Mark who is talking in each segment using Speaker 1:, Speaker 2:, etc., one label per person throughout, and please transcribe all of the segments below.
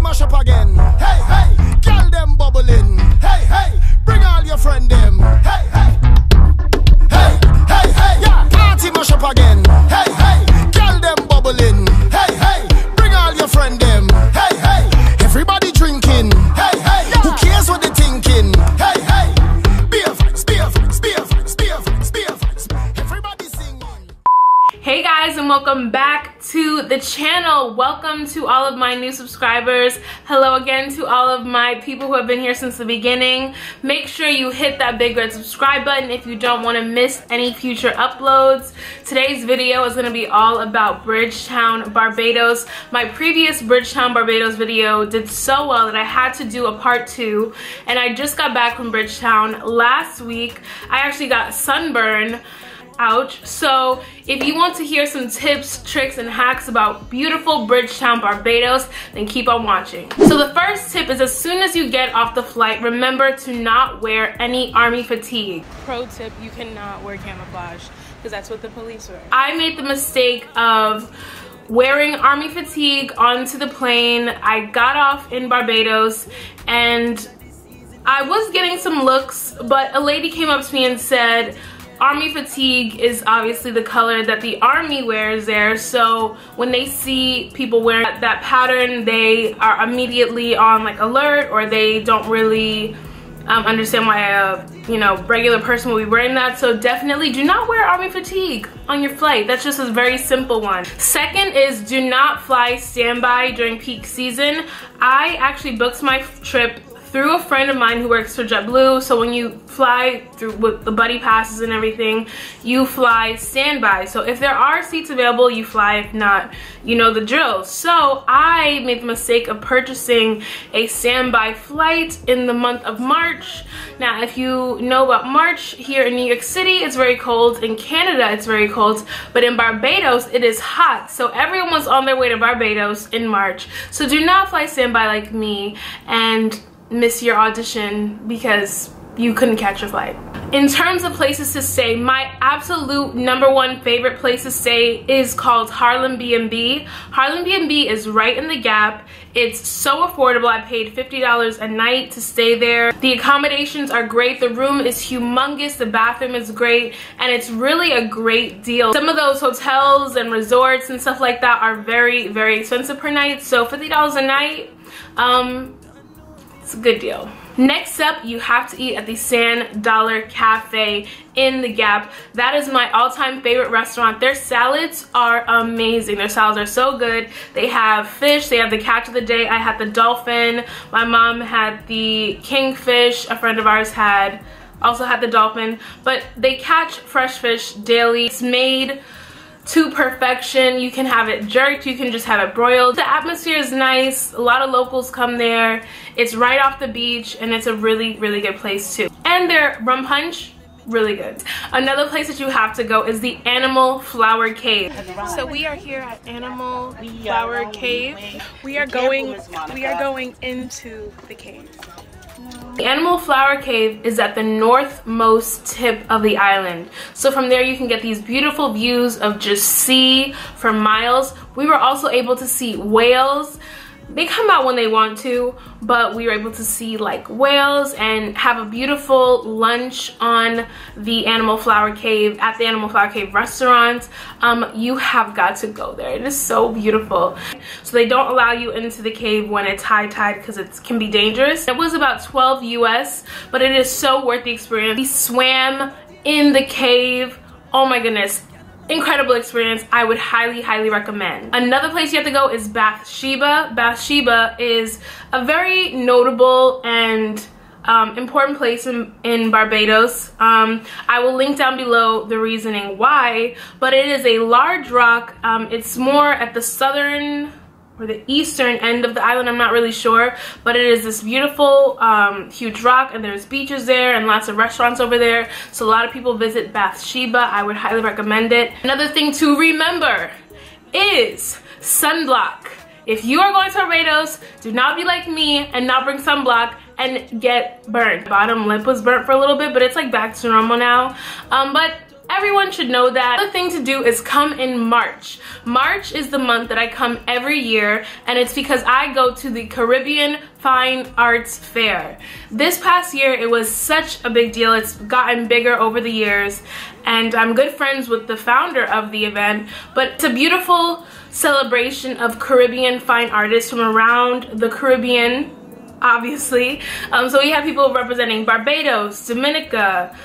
Speaker 1: mash up again. Hey, hey, girl them bubbling. Hey, hey, bring all your friend them. Hey, hey, hey, hey, hey, yeah. Party mash up again. Hey, hey, girl them bubbling. Hey, hey, bring all your friend them. Hey, hey, everybody drinking. Hey, hey, yeah. Who cares what they thinking? Hey, hey, beer fights, beer fights, beer fights, beer fights, beer fights. Everybody singing.
Speaker 2: Hey guys, and welcome back to the channel. Welcome to all of my new subscribers. Hello again to all of my people who have been here since the beginning. Make sure you hit that big red subscribe button if you don't want to miss any future uploads. Today's video is going to be all about Bridgetown, Barbados. My previous Bridgetown, Barbados video did so well that I had to do a part 2, and I just got back from Bridgetown last week. I actually got sunburn. Ouch. So if you want to hear some tips, tricks, and hacks about beautiful Bridgetown, Barbados, then keep on watching. So the first tip is, as soon as you get off the flight, remember to not wear any army fatigue. Pro tip, you cannot wear camouflage because that's what the police wear. I made the mistake of wearing army fatigue onto the plane. I got off in Barbados and I was getting some looks, but a lady came up to me and said, army fatigue is obviously the color that the army wears there, so when they see people wearing that pattern, they are immediately on like alert, or they don't really understand why a regular person will be wearing that. So definitely do not wear army fatigue on your flight. That's just a very simple one. Second is, do not fly standby during peak season. I actually booked my trip through a friend of mine who works for JetBlue. So when you fly through with the buddy passes and everything, you fly standby. So if there are seats available, you fly. If not, you know the drill. So I made the mistake of purchasing a standby flight in the month of March. Now, if you know about March, here in New York City, it's very cold. In Canada, it's very cold. But in Barbados, it is hot. So everyone was on their way to Barbados in March. So do not fly standby like me and miss your audition because you couldn't catch your flight. In terms of places to stay, my absolute #1 favorite place to stay is called Harlem B&B. Harlem B&B is right in the Gap. It's so affordable. I paid $50 a night to stay there. The accommodations are great. The room is humongous. The bathroom is great, and it's really a great deal. Some of those hotels and resorts and stuff like that are very, very expensive per night. So $50 a night, it's a good deal. Next up, you have to eat at the Sand Dollar Cafe in the Gap. That is my all-time favorite restaurant. Their salads are amazing. Their salads are so good. They have fish. They have the catch of the day. I had the dolphin. My mom had the kingfish. A friend of ours also had the dolphin. But they catch fresh fish daily. It's made to perfection. You can have it jerked, you can just have it broiled. The atmosphere is nice. A lot of locals come there. It's right off the beach, and it's a really, really good place too. And their rum punch, really good. Another place that you have to go is the Animal Flower Cave. So we are here at Animal Flower Cave. We are going into the cave. The Animal Flower Cave is at the northmost tip of the island. So from there you can get these beautiful views of just sea for miles. We were also able to see whales. They come out when they want to, but we were able to see like whales and have a beautiful lunch on the Animal Flower Cave at the Animal Flower Cave restaurant. You have got to go there. It is so beautiful. So they don't allow you into the cave when it's high tide because it can be dangerous. It was about $12 US, but it is so worth the experience. We swam in the cave. Oh my goodness. Incredible experience. I would highly, highly recommend. Another place you have to go is Bathsheba. Bathsheba is a very notable and important place in Barbados. I will link down below the reasoning why, but it is a large rock. It's more at the southern or the eastern end of the island, I'm not really sure, but it is this beautiful huge rock, and there's beaches there and lots of restaurants over there, so a lot of people visit Bathsheba. I would highly recommend it. Another thing to remember is sunblock. If you are going to Barbados, do not be like me and not bring sunblock and get burnt. Bottom lip was burnt for a little bit, but it's like back to normal now. But everyone should know that. The thing to do is come in March. March is the month that I come every year, and it's because I go to the Caribbean Fine Arts Fair. This past year, it was such a big deal. It's gotten bigger over the years, and I'm good friends with the founder of the event, but it's a beautiful celebration of Caribbean fine artists from around the Caribbean, obviously. So we have people representing Barbados, Dominica,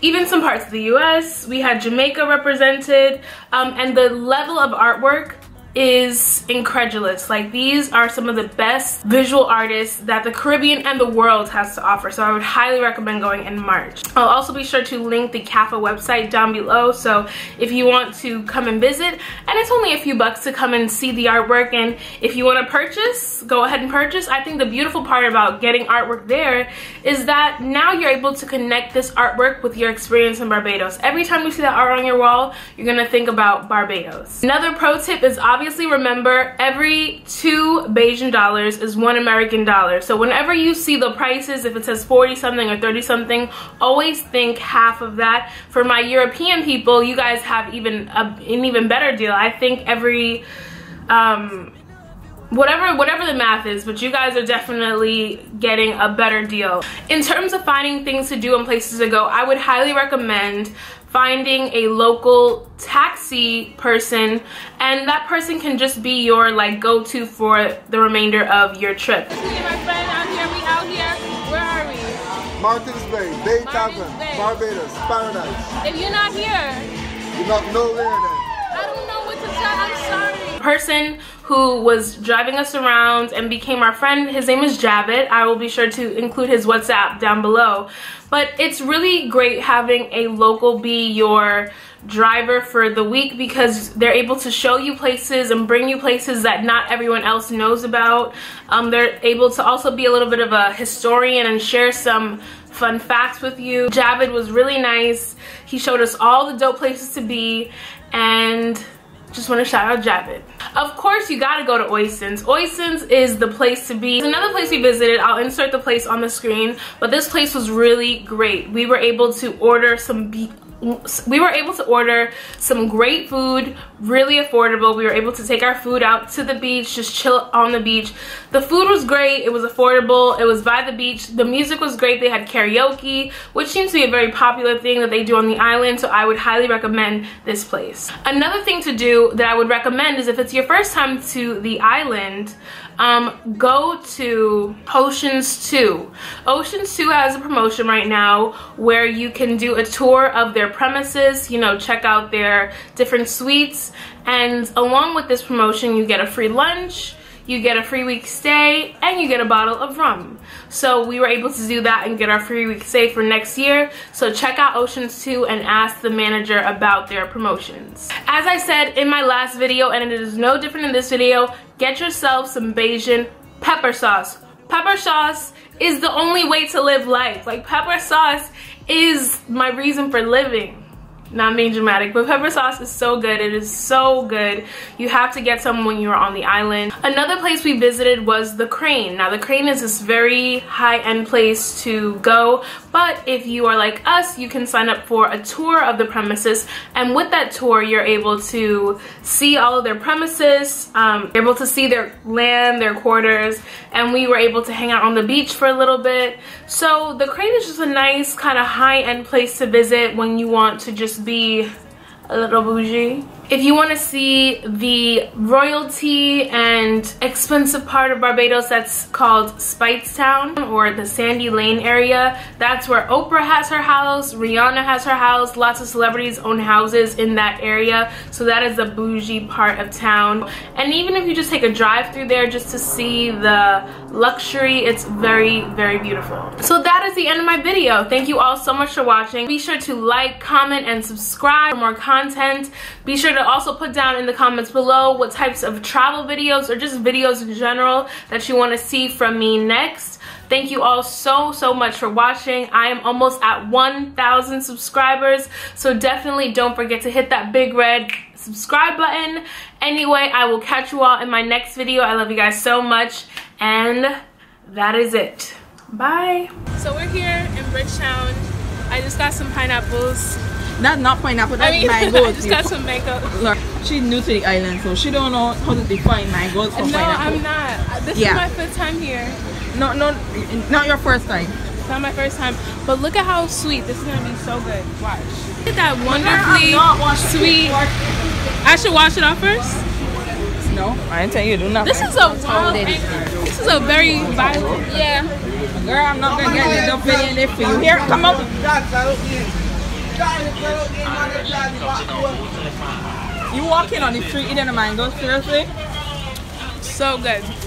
Speaker 2: even some parts of the US. We had Jamaica represented, and the level of artwork is incredulous. Like, these are some of the best visual artists that the Caribbean and the world has to offer, so I would highly recommend going in March. I'll also be sure to link the CAFA website down below, so if you want to come and visit, and it's only a few bucks to come and see the artwork, and if you want to purchase, go ahead and purchase. I think the beautiful part about getting artwork there is that now you're able to connect this artwork with your experience in Barbados. Every time you see that art on your wall, you're gonna think about Barbados. Another pro tip is obviously remember every 2 Bayesian dollars is 1 American dollar. So whenever you see the prices, if it says 40 something or 30 something, always think half of that. For my European people, you guys have an even better deal. I think every whatever the math is, but you guys are definitely getting a better deal. In terms of finding things to do and places to go, I would highly recommend finding a local taxi person, and that person can just be your like go-to for the remainder of your trip. My friend, we out here. Where are we?
Speaker 3: Martins Bay, Bay Tavern, Barbados, Paradise.
Speaker 2: If you're not here,
Speaker 3: you're not nowhere then.
Speaker 2: I don't know what to tell. I'm sorry. Person who was driving us around and became our friend, his name is Javed. I will be sure to include his WhatsApp down below. But it's really great having a local be your driver for the week, because they're able to show you places and bring you places that not everyone else knows about. They're able to also be a little bit of a historian and share some fun facts with you. Javed was really nice. He showed us all the dope places to be, and just want to shout out Javed. Of course, you gotta go to Oistins. Oistins is the place to be. There's another place we visited. I'll insert the place on the screen, but this place was really great. We were able to order some great food, really affordable. We were able to take our food out to the beach, just chill on the beach. The food was great, it was affordable, it was by the beach. The music was great. They had karaoke, which seems to be a very popular thing that they do on the island, so I would highly recommend this place. Another thing to do that I would recommend is if it's your first time to the island, go to Oceans 2. Oceans 2 has a promotion right now where you can do a tour of their premises, you know, check out their different suites, and along with this promotion you get a free lunch, you get a free week stay, and you get a bottle of rum. So we were able to do that and get our free week stay for next year. So check out Oceans 2 and ask the manager about their promotions. As I said in my last video, and it is no different in this video, get yourself some Bayesian pepper sauce. Pepper sauce is the only way to live life. Like, pepper sauce is my reason for living. Not being dramatic, but pepper sauce is so good. It is so good. You have to get some when you're on the island. Another place we visited was the Crane. Now, the Crane is this very high-end place to go, but if you are like us, you can sign up for a tour of the premises, and with that tour, you're able to see all of their premises, you're able to see their land, their quarters, and we were able to hang out on the beach for a little bit. So the Crane is just a nice kind of high-end place to visit when you want to just be a little bougie. If you want to see the royalty and expensive part of Barbados, that's called Speightstown, or the Sandy Lane area. That's where Oprah has her house, Rihanna has her house, lots of celebrities own houses in that area. So that is the bougie part of town. And even if you just take a drive through there just to see the luxury, it's very, very beautiful. So that is the end of my video. Thank you all so much for watching. Be sure to like, comment, and subscribe for more content. Be sure to also put down in the comments below what types of travel videos or just videos in general that you want to see from me next. Thank you all so much for watching. I am almost at 1,000 subscribers, so definitely don't forget to hit that big red subscribe button. Anyway, I will catch you all in my next video. I love you guys so much, and that is it. Bye. So we're here in Bridgetown I just got some pineapples.
Speaker 4: That's not pineapple, that's mangoes.
Speaker 2: I just got some mango.
Speaker 4: Look, she's new to the island, so she don't know how to define mangoes from
Speaker 2: No,
Speaker 4: pineapple.
Speaker 2: I'm not. This is my 5th time here.
Speaker 4: No, not your first time.
Speaker 2: It's not my first time. But look at how sweet. This is going to be so good. Watch. Look at that wonderfully sweet. I should wash it off first?
Speaker 4: No, I didn't tell you to do nothing.
Speaker 2: This is a wild anchor. This is a very violent. Yeah.
Speaker 4: Girl, I'm not going to get the video in there for you. Here, come up. You walking on the street eating a mango, seriously?
Speaker 2: So good.